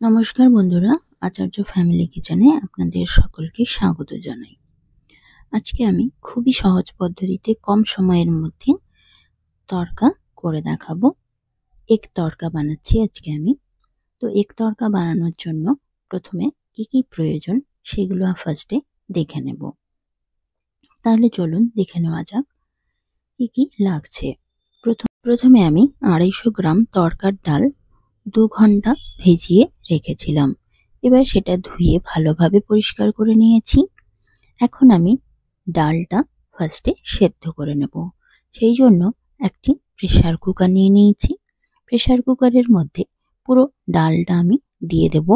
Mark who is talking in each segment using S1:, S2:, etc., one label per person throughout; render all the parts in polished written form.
S1: নমস্কার বন্ধুরা, আচার্য ফ্যামিলি কিচেনে আপনাদের সকলকে স্বাগত জানাই। আজকে আমি খুবই সহজ পদ্ধতিতে কম সময়ের মধ্যে তড়কা করে দেখাবো। এগ তড়কা বানাচ্ছি আজকে আমি। তো এগ তড়কা বানানোর জন্য প্রথমে কি কি প্রয়োজন সেগুলো ফার্স্টে দেখে নেব। তাহলে চলুন দেখে নেওয়া যাক কি কি লাগছে। প্রথমে আমি 250 গ্রাম তড়কার ডাল 2 ঘন্টা ভিজিয়ে রেখেছিলাম। এবার সেটা ধুয়ে ভালোভাবে পরিষ্কার করে নিয়েছি। এখন আমি ডালটা ফার্স্টে সেদ্ধ করে নেব। সেই জন্য একটি প্রেসার কুকার নিয়ে নিয়েছি। প্রেসার কুকারের মধ্যে পুরো ডালটা আমি দিয়ে দেব।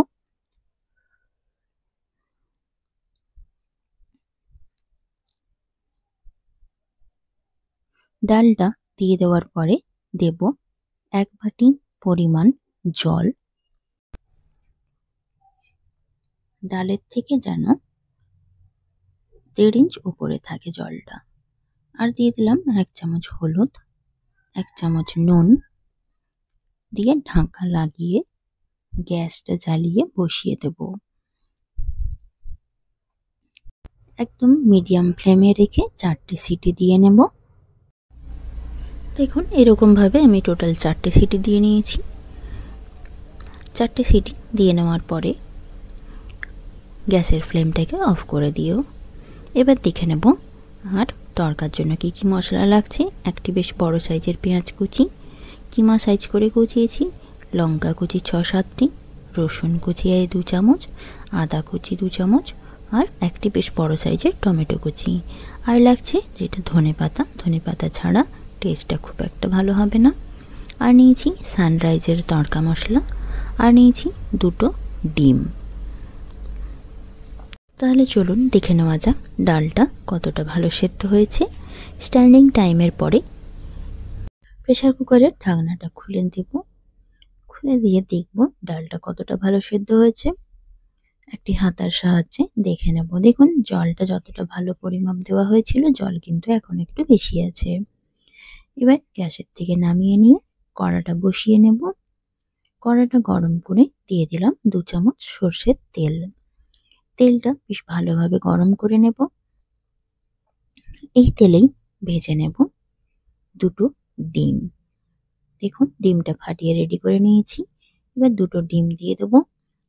S1: ডালটা দিয়ে দেওয়ার পরে দেব 1 বাটি পরিমাণ জল। ডালের থেকে যেন 1.5 ইঞ্চ উপরে থাকে জলটা। আর দিয়ে দিলাম 1 চামচ হলুদ, 1 চামচ নুন দিয়ে ঢাকা লাগিয়ে গ্যাসটা জ্বালিয়ে বসিয়ে দেব। একদম মিডিয়াম ফ্লেমে রেখে 4টে সিটি দিয়ে নেব। দেখুন এরকম ভাবে আমি টোটাল 4টে সিটি দিয়ে নিয়েছি। 4টে সিটি দিয়ে নেওয়ার পরে গ্যাসের ফ্লেমটাকে অফ করে দিও। এবার দেখে নেব আর তড়কার জন্য কি কি মশলা লাগছে। একটি বেশ বড় সাইজের পেঁয়াজ কুচি কিমা সাইজ করে কুচিয়েছি, লঙ্কা কুচি 6-7টি, রসুন কুচি 2 চামচ, আদা কুচি 2 চামচ আর একটি বেশ বড় সাইজের টমেটো কুচি। আর লাগছে যেটা ধনেপাতা ছাড়া টেস্টটা খুব একটা ভালো হবে না। আর নিয়েছি সানরাইজের তড়কা মশলা, আর নিয়েছি 2টো ডিম। তাহলে চলুন দেখে নেওয়া যাক ডালটা কতটা ভালো সেদ্ধ হয়েছে। স্ট্যান্ডিং টাইমের পরে প্রেসার কুকারের ঢাকনাটা খুলে দেব। খুলে দিয়ে দেখব ডালটা কতটা ভালো সেদ্ধ হয়েছে। একটি হাতার সাহায্যে দেখে নেব। দেখুন জলটা যতটা ভালো পরিমাপ দেওয়া হয়েছিল, জল কিন্তু এখন একটু বেশি আছে। এবার গ্যাসের থেকে নামিয়ে নিয়ে কড়াটা বসিয়ে নেব। কড়াটা গরম করে দিয়ে দিলাম 2 চামচ সর্ষের তেল। তেলটা বেশ ভালোভাবে গরম করে নেব। এই তেলেই ভেজে নেব 2টো ডিম। দেখুন ডিমটা ফাটিয়ে রেডি করে নিয়েছি। এবার 2টো ডিম দিয়ে দেবো।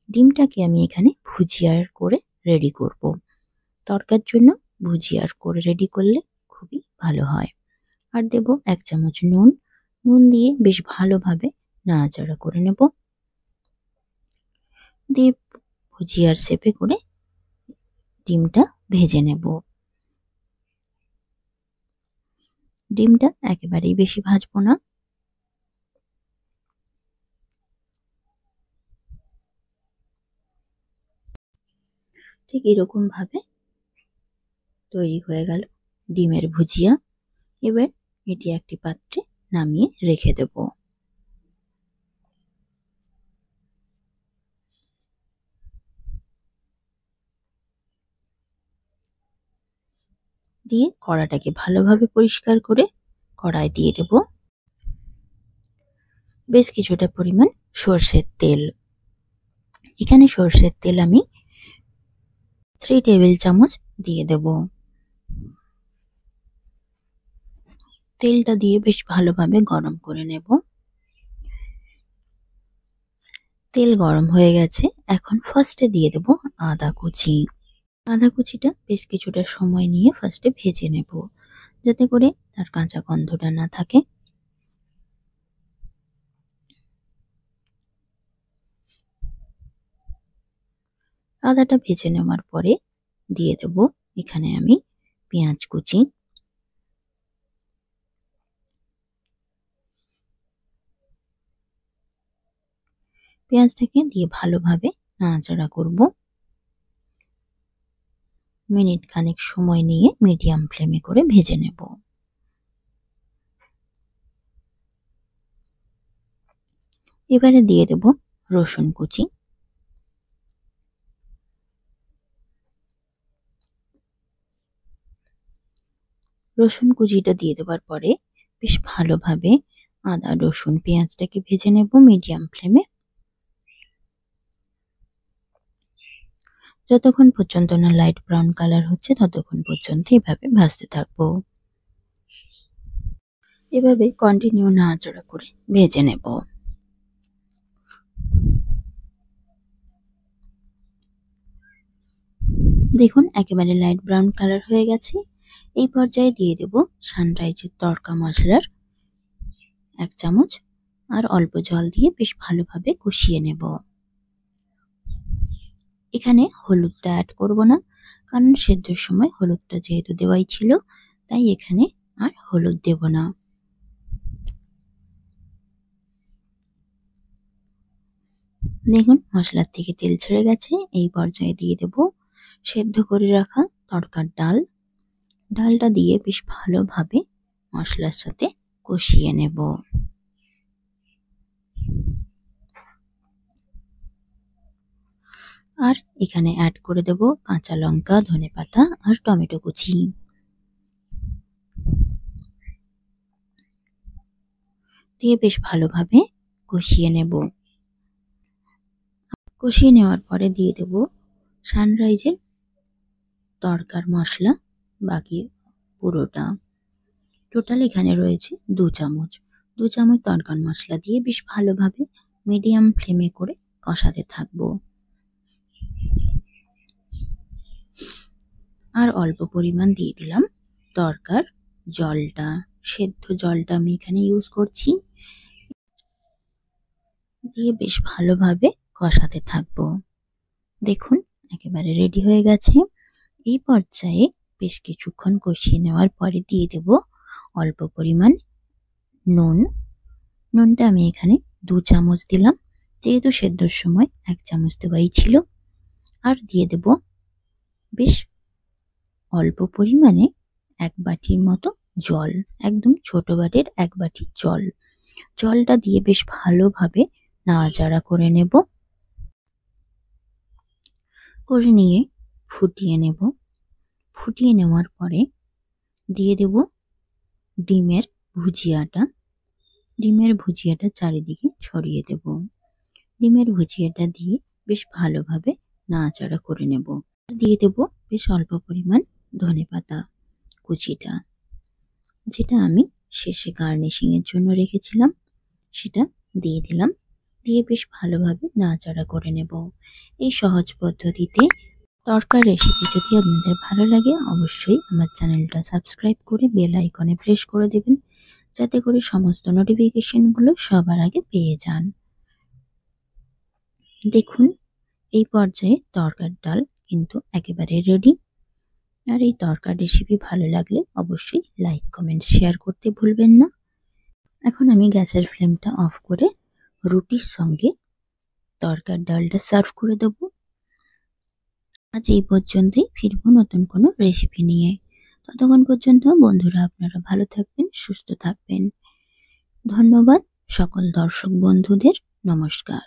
S1: ডিমটাকে আমি এখানে ভুজিয়ার করে রেডি করব। তড়কার জন্য ভুজিয়ার করে রেডি করলে খুবই ভালো হয়। আর দেব 1 চামচ নুন। নুন দিয়ে বেশ ভালোভাবে নাড়াচাড়া করে নেব। দিয়ে ভুজিয়ার শেপে করে ডিমটা ভেজে নেব। ডিমটা একেবারেই বেশি ভাজবো না। ঠিক এরকম ভাবে তৈরি হয়ে গেল ডিমের ভুজিয়া। এবার এটি একটি পাত্রে নামিয়ে রেখে দেব। দিয়ে কড়াটাকে ভালোভাবে পরিষ্কার করে কড়াই দিয়ে দেব বেশ কিছুটা পরিমাণ সর্ষের তেল। এখানে সর্ষের তেল আমি 3 টেবিল চামচ দিয়ে দেব। তেলটা দিয়ে বেশ ভালোভাবে গরম করে নেব। তেল গরম হয়ে গেছে। এখন ফার্স্টে দিয়ে দেব আদা কুচি। আদা কুচিটা বেশ কিছুটা সময় নিয়ে ফার্স্টে ভেজে নেব, যাতে করে তার কাঁচা গন্ধটা না থাকে। আদাটা ভেজে নেওয়ার পরে দিয়ে দেব এখানে আমি পেঁয়াজ কুচি। পেঁয়াজটাকে দিয়ে ভালোভাবে নাড়াচাড়া করব। মিনিট খানেক সময় নিয়ে মিডিয়াম ফ্লেমে করে ভেজে নেব। এবারে দিয়ে দেব রসুন কুচি। রসুন কুচিটা দিয়ে দেওয়ার পরে বেশ ভালোভাবে আদা রসুন পেঁয়াজটাকে ভেজে নেব মিডিয়াম ফ্লেমে। যতক্ষণ পর্যন্ত না লাইট ব্রাউন কালার হচ্ছে ততক্ষণ পর্যন্ত এভাবে ভাজতে থাকবো। এভাবে কন্টিনিউ নাড়াচাড়া করে ভেজে নেব। দেখুন একেবারে লাইট ব্রাউন কালার হয়ে গেছে। এই পর্যায়ে দিয়ে দেব সানরাইজের তড়কা মশলার 1 চামচ আর অল্প জল দিয়ে বেশ ভালোভাবে কষিয়ে নেব। এখানে হলুদটা অ্যাড করব না, কারণ সেদ্ধর সময় হলুদটা যেহেতু দেওয়াই ছিল, তাই এখানে আর হলুদ দেব না। দেখুন মশলার থেকে তেল ছেড়ে গেছে। এই পর্যায়ে দিয়ে দেব সেদ্ধ করে রাখা তড়কার ডাল। ডালটা দিয়ে বেশ ভালোভাবে মশলার সাথে কষিয়ে নেব। আর এখানে অ্যাড করে দেব কাঁচা লঙ্কা, ধনেপাতা আর টমেটো কুচি। দিয়ে বেশ ভালোভাবে কষিয়ে নেব। কষিয়ে নেওয়ার পরে দিয়ে দেব সানরাইজের তড়কার মশলা, বাকি পুরোটা। টোটাল এখানে রয়েছে 2 চামচ। 2 চামচ তড়কার মশলা দিয়ে বেশ ভালোভাবে মিডিয়াম ফ্লেমে করে কষাতে থাকবো। আর অল্প পরিমাণ দিয়ে দিলাম তড়কার জলটা। সেদ্ধ জলটা আমি এখানে ইউজ করছি। দিয়ে বেশ ভালোভাবে কষাতে থাকবো। দেখুন একেবারে রেডি হয়ে গেছে। এই পর্যায়ে বেশ কিছুক্ষণ কষিয়ে নেওয়ার পরে দিয়ে দেব অল্প পরিমাণ নুন। নুনটা আমি এখানে 2 চামচ দিলাম, যেহেতু সেদ্ধর সময় 1 চামচ দেওয়াই ছিল। আর দিয়ে দেব বেশ অল্প পরিমাণে 1 বাটির মতো জল, একদম ছোট বাটির 1 বাটি জল। জলটা দিয়ে বেশ ভালোভাবে নাড়াচাড়া করে নেব। করে নিয়ে ফুটিয়ে নেব। ফুটিয়ে নেওয়ার পরে দিয়ে দেব ডিমের ভুজিয়াটা। ডিমের ভুজিয়াটা চারিদিকে ছড়িয়ে দেব। ডিমের ভুজিয়াটা দিয়ে বেশ ভালোভাবে নাড়াচাড়া করে নেব। দিয়ে দেব বেশ অল্প পরিমাণ ধনেপাতা কুচিটা, যেটা আমি শেষে গার্নিশিং এর জন্য রেখেছিলাম, সেটা দিয়ে দিলাম। দিয়ে বেশ ভালোভাবে নাড়াচাড়া করে নেব। এই সহজ পদ্ধতিতে তড়কার রেসিপি যদি আপনাদের ভালো লাগে, অবশ্যই আমার চ্যানেলটা সাবস্ক্রাইব করে বেল আইকনে প্রেস করে দেবেন, যাতে করে সমস্ত নোটিফিকেশনগুলো সবার আগে পেয়ে যান। দেখুন এই পর্যায়ে তড়কার ডাল কিন্তু একেবারে রেডি। আর এই তড়কার রেসিপি ভালো লাগলে অবশ্যই লাইক, কমেন্ট, শেয়ার করতে ভুলবেন না। এখন আমি গ্যাসের ফ্লেমটা অফ করে রুটির সঙ্গে তড়কার ডালটা সার্ভ করে দেব। আজ এই পর্যন্তই, ফিরবো নতুন কোনো রেসিপি নিয়ে। ততক্ষণ পর্যন্ত বন্ধুরা আপনারা ভালো থাকবেন, সুস্থ থাকবেন। ধন্যবাদ সকল দর্শক বন্ধুদের। নমস্কার।